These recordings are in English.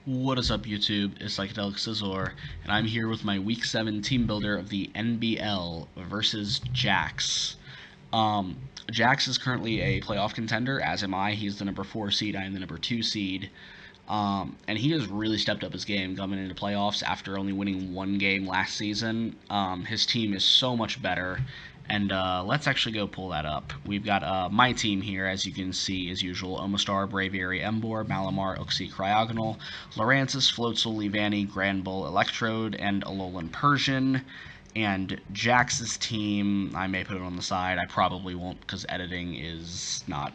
What is up, YouTube? It's Psychedelic Scizor, and I'm here with my Week 7 team builder of the NBL versus Jax. Jax is currently a playoff contender, as am I. He's the number 4 seed, I am the number 2 seed. And he has really stepped up his game coming into playoffs after only winning one game last season. His team is so much better, and let's actually go pull that up. We've got my team here, as you can see, as usual: Omastar, Braviary, Embor, Malamar, Uxie, Cryogonal, Loransis, Floatzel, Leavanny, Granbull, Electrode, and Alolan Persian. And Jax's team, I may put it on the side. I probably won't, because editing is not,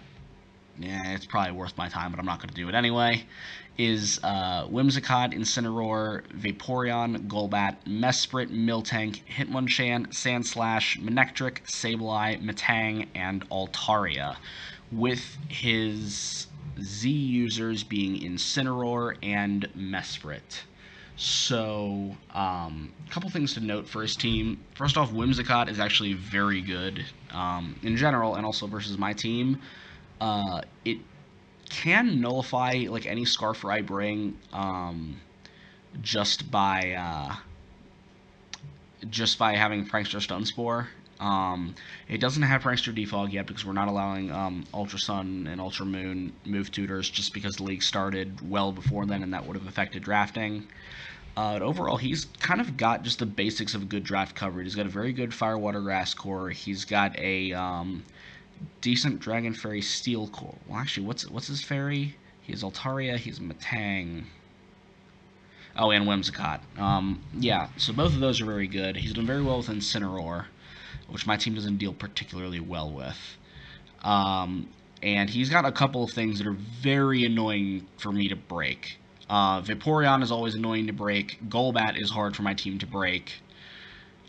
it's probably worth my time, but I'm not going to do it anyway, is Whimsicott, Incineroar, Vaporeon, Golbat, Mesprit, Miltank, Hitmonchan, Sandslash, Manectric, Sableye, Metang, and Altaria, with his Z users being Incineroar and Mesprit. So, a couple things to note for his team. First off, Whimsicott is actually very good in general, and also versus my team. It can nullify like any Scarfer I bring just by having Prankster Stun Spore. It doesn't have Prankster Defog yet because we're not allowing Ultra Sun and Ultra Moon move tutors, just because the league started well before then, and that would have affected drafting. But overall, he's kind of got just the basics of a good draft coverage. He's got a very good Fire Water Grass core. He's got a decent Dragon Fairy Steel core. Well, actually, what's his fairy? He has Altaria. He's Metang. Oh, and Whimsicott. Yeah, so both of those are very good. He's done very well with Incineroar, which my team doesn't deal particularly well with. And he's got a couple of things that are very annoying for me to break. Vaporeon is always annoying to break. Golbat is hard for my team to break.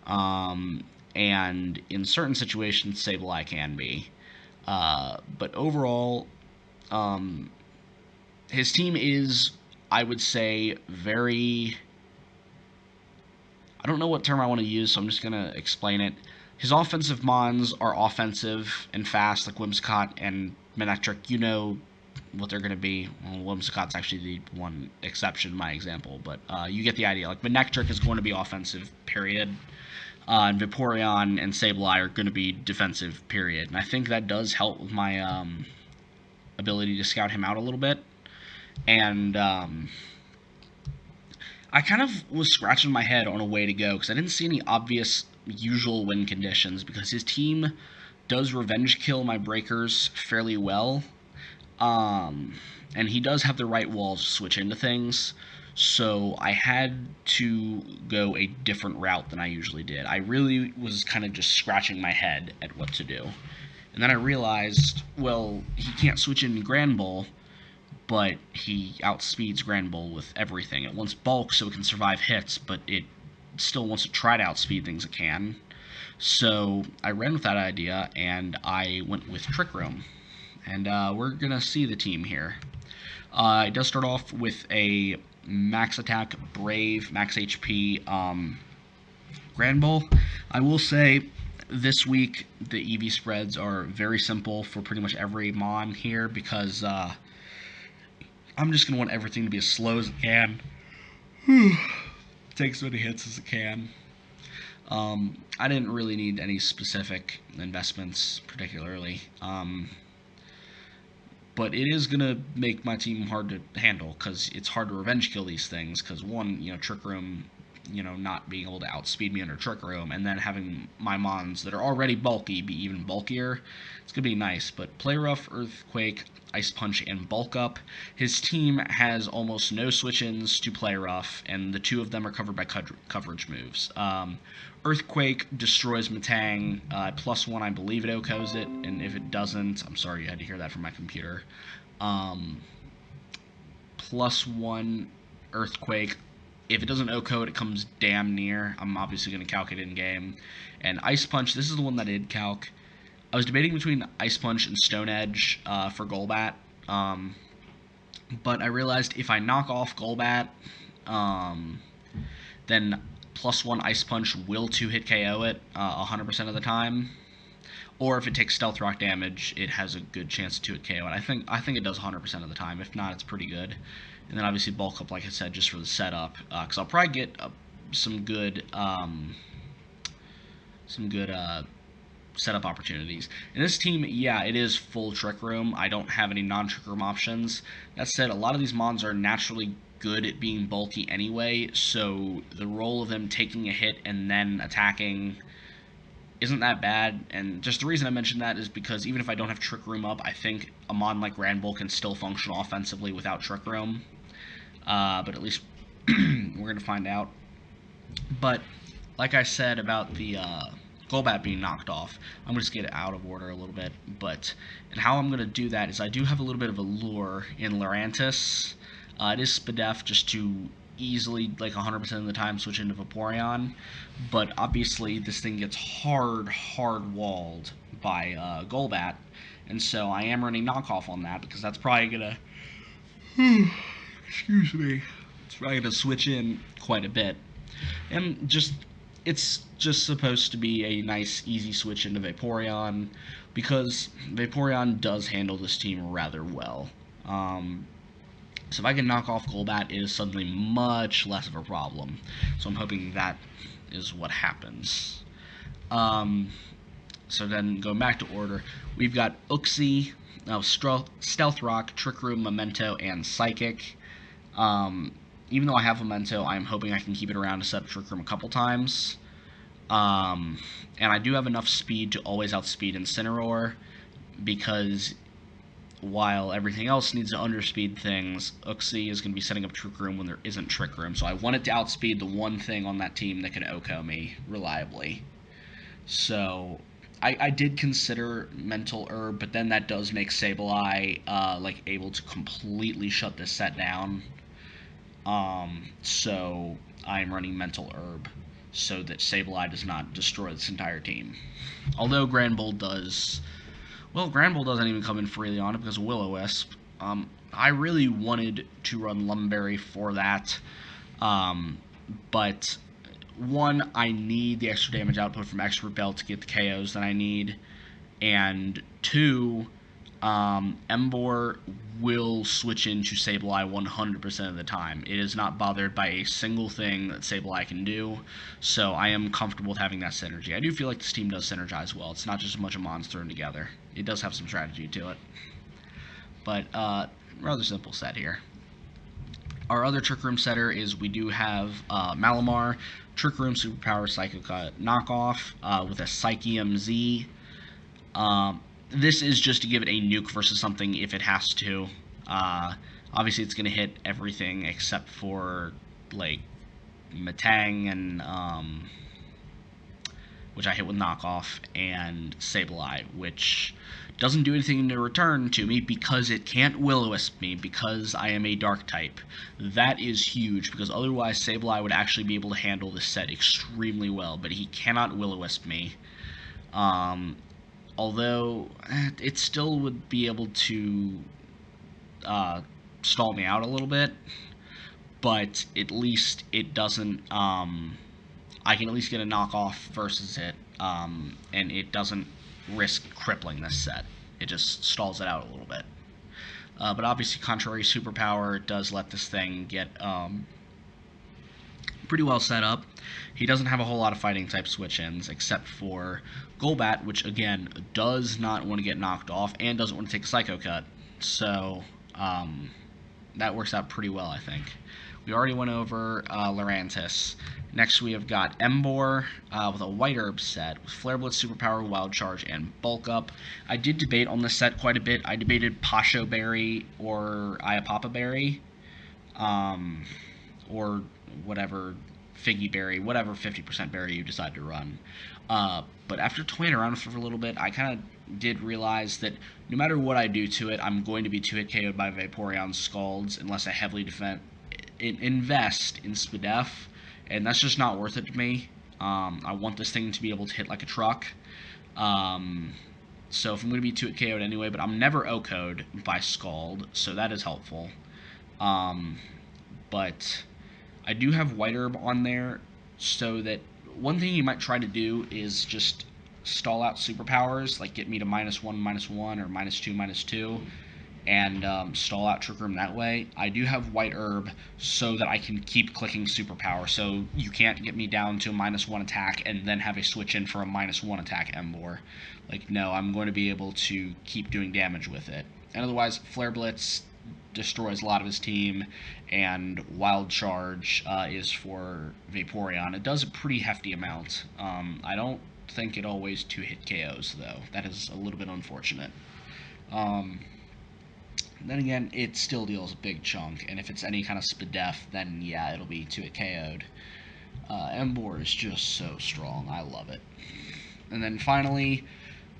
And in certain situations, Sableye can be. But overall, his team is, I would say, very... I don't know what term I want to use, so I'm just going to explain it. His offensive mons are offensive and fast, like Whimsicott and Manectric. You know what they're going to be. Well, Whimsicott's actually the one exception in my example, but you get the idea. Like, Manectric is going to be offensive, period. And Vaporeon and Sableye are going to be defensive, period. And I think that does help with my ability to scout him out a little bit. And I kind of was scratching my head on a way to go, because I didn't see any obvious usual win conditions, because his team does revenge kill my breakers fairly well. And he does have the right walls to switch into things, so I had to go a different route than I usually did. I really was kind of just scratching my head at what to do. And then I realized, well, he can't switch into Granbull, but he outspeeds Granbull with everything. It wants bulk so it can survive hits, but it still wants to try to outspeed things it can. So I ran with that idea, and I went with Trick Room. And we're going to see the team here. It does start off with a max attack, Brave, max HP Granbull. I will say, this week, the EV spreads are very simple for pretty much every mon here, because I'm just going to want everything to be as slow as it can. Take as many hits as it can. I didn't really need any specific investments, particularly. But it is going to make my team hard to handle, because it's hard to revenge kill these things, because one, Trick Room, not being able to outspeed me under Trick Room, and then having my mons that are already bulky be even bulkier, it's going to be nice. But Play Rough, Earthquake, Ice Punch, and Bulk Up. His team has almost no switch-ins to Play Rough, and the two of them are covered by coverage moves. Earthquake destroys Metang, +1, I believe it OHKOs it, and if it doesn't, I'm sorry you had to hear that from my computer. +1 Earthquake. If it doesn't OHKO it, it comes damn near. I'm obviously going to calc it in-game. And Ice Punch, this is the one that I did calc. I was debating between Ice Punch and Stone Edge for Golbat, but I realized if I knock off Golbat, then +1 Ice Punch will 2-hit KO it 100% of the time. Or if it takes Stealth Rock damage, it has a good chance to 2-hit KO, and I think it does 100% of the time. If not, it's pretty good. And then obviously Bulk Up, like I said, just for the setup, because I'll probably get some good setup opportunities. In this team, yeah, it is full Trick Room. I don't have any non-Trick Room options. That said, a lot of these mons are naturally good at being bulky anyway, so the role of them taking a hit and then attacking isn't that bad. And just the reason I mentioned that is because even if I don't have Trick Room up, I think a mon like Granbull can still function offensively without Trick Room. But at least we're going to find out. But like I said about the Golbat being knocked off, I'm going to just get it out of order a little bit. And how I'm going to do that is I do have a little bit of a lure in Lurantis. It is Spadef just to easily, like 100% of the time, switch into Vaporeon. But obviously this thing gets hard walled by Golbat. And so I am running knockoff on that because that's probably going to... excuse me. It's probably going to switch in quite a bit. And it's just supposed to be a nice, easy switch into Vaporeon, because Vaporeon does handle this team rather well. So if I can knock off Golbat, it is suddenly much less of a problem. So I'm hoping that is what happens. So then, going back to order, we've got Uxie, Stealth Rock, Trick Room, Memento, and Psychic. Even though I have Memento, I'm hoping I can keep it around to set up Trick Room a couple times. And I do have enough speed to always outspeed Incineroar, because while everything else needs to underspeed things, Uxie is going to be setting up Trick Room when there isn't Trick Room. So I want it to outspeed the one thing on that team that can OHKO me reliably. So I did consider Mental Herb, but then that does make Sableye like able to completely shut this set down. So I'm running Mental Herb so that Sableye does not destroy this entire team. Although Granbull does... Well, Granbull doesn't even come in freely on it because of Will-O-Wisp. I really wanted to run Lumberry for that. But, one, I need the extra damage output from Expert Bell to get the KOs that I need. And two, Emboar will switch into Sableye 100% of the time. It is not bothered by a single thing that Sableye can do, so I am comfortable with having that synergy. I do feel like this team does synergize well. It's not just a bunch of mons thrown together. It does have some strategy to it. But, rather simple set here. Our other Trick Room setter is we do have Malamar, Trick Room, Superpower, Psycho Cut, Knockoff, with a Psychium Z. This is just to give it a nuke versus something if it has to. Obviously, it's going to hit everything except for, like, Metang and, which I hit with Knockoff, and Sableye, which doesn't do anything in return to me because it can't Will-O-Wisp me because I am a Dark type. That is huge, because otherwise Sableye would actually be able to handle this set extremely well, but he cannot Will-O-Wisp me. Although it still would be able to stall me out a little bit, but at least it doesn't, I can at least get a knockoff versus it, and it doesn't risk crippling this set. It just stalls it out a little bit. But obviously, contrary Superpower does let this thing get pretty well set up. He doesn't have a whole lot of fighting type switch-ins, except for Golbat, which, again, does not want to get knocked off and doesn't want to take a Psycho Cut. So, that works out pretty well, I think. We already went over Lurantis. Next, we have got Emboar with a White Herb set with Flare Blitz, Superpower, Wild Charge, and Bulk Up. I did debate on this set quite a bit. I debated Pasho Berry or Iapapa Berry, or whatever, Figgy Berry, whatever 50% berry you decide to run. But after toying around with it for a little bit, I kind of did realize that no matter what I do to it, I'm going to be 2-hit KO'd by Vaporeon's Scalds unless I heavily invest in Spadef, and that's just not worth it to me. I want this thing to be able to hit like a truck. So if I'm going to be 2-hit KO'd anyway, but I'm never OHKO'd by Scald, so that is helpful. But I do have White Herb on there, so that one thing you might try to do is just stall out superpowers, like get me to -1, -1, or -2, -2, and stall out Trick Room that way. I do have White Herb so that I can keep clicking superpower, so you can't get me down to a -1 attack and then have a switch in for a -1 attack Embor. Like, no, I'm going to be able to keep doing damage with it. And otherwise, Flare Blitz destroys a lot of his team, and Wild Charge is for Vaporeon. It does a pretty hefty amount. I don't think it always 2-hit KOs, though. That is a little bit unfortunate. Then again, it still deals a big chunk, and if it's any kind of Spadef, then yeah, it'll be 2-hit KO'd. Embor is just so strong. I love it. And then finally,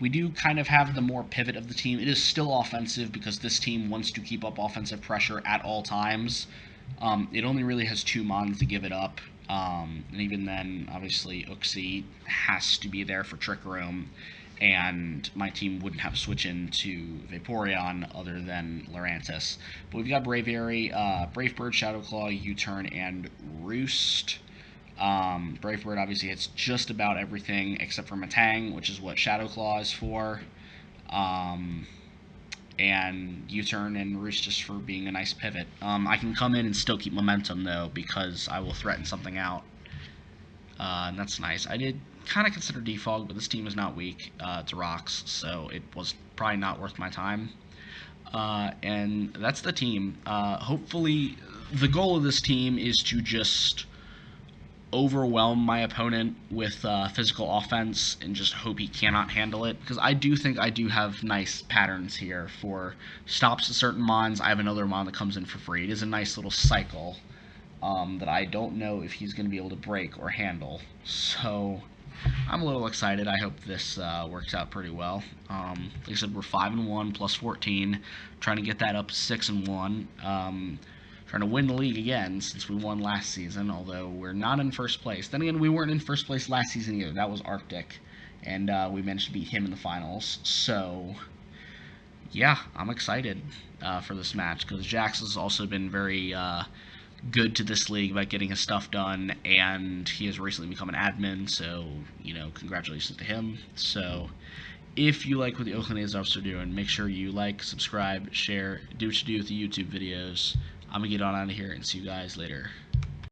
we do kind of have the more pivot of the team. It is still offensive because this team wants to keep up offensive pressure at all times. It only really has 2 Mons to give it up. And even then, obviously, Uxie has to be there for Trick Room, and my team wouldn't have a switch into Vaporeon other than Lurantis. But we've got Braviary, Brave Bird, Shadow Claw, U-Turn, and Roost. Brave Bird obviously hits just about everything except for Matang, which is what Shadow Claw is for. And U-Turn and Roost just for being a nice pivot. I can come in and still keep momentum, though, because I will threaten something out. And that's nice. I did kind of consider Defog, but this team is not weak to rocks, so it was probably not worth my time. And that's the team. Hopefully, the goal of this team is to just overwhelm my opponent with physical offense and just hope he cannot handle it, because I do think I do have nice patterns here for stops to certain mons. I have another mon that comes in for free. It is a nice little cycle that I don't know if he's going to be able to break or handle, so I'm a little excited. I hope this works out pretty well. Like I said, we're 5-1 plus 14, trying to get that up to 6-1. Trying to win the league again since we won last season, although we're not in first place. Then again, we weren't in first place last season either. That was Arctic, and we managed to beat him in the finals. So, yeah, I'm excited for this match, because Jax has also been very good to this league by getting his stuff done, and he has recently become an admin, so, you know, congratulations to him. So, if you like what the Oakland A's officer are doing, make sure you like, subscribe, share, do what you do with the YouTube videos. I'm going to get on out of here and see you guys later.